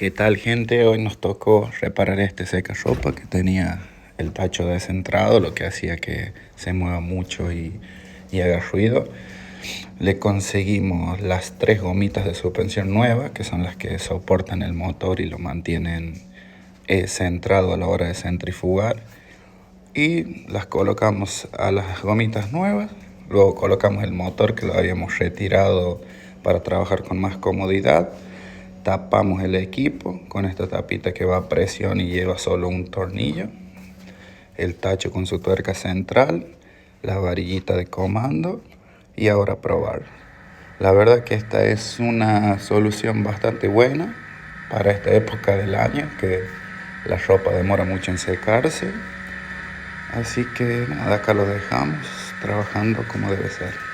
¿Qué tal, gente? Hoy nos tocó reparar este secarropa que tenía el tacho descentrado, lo que hacía que se mueva mucho y haga ruido. Le conseguimos las 3 gomitas de suspensión nuevas, que son las que soportan el motor y lo mantienen centrado a la hora de centrifugar. Y las colocamos a las gomitas nuevas. Luego colocamos el motor que lo habíamos retirado para trabajar con más comodidad. Tapamos el equipo con esta tapita que va a presión y lleva solo un tornillo. El tacho con su tuerca central, la varillita de comando y ahora probar. La verdad que esta es una solución bastante buena para esta época del año que la ropa demora mucho en secarse. Así que nada, acá lo dejamos trabajando como debe ser.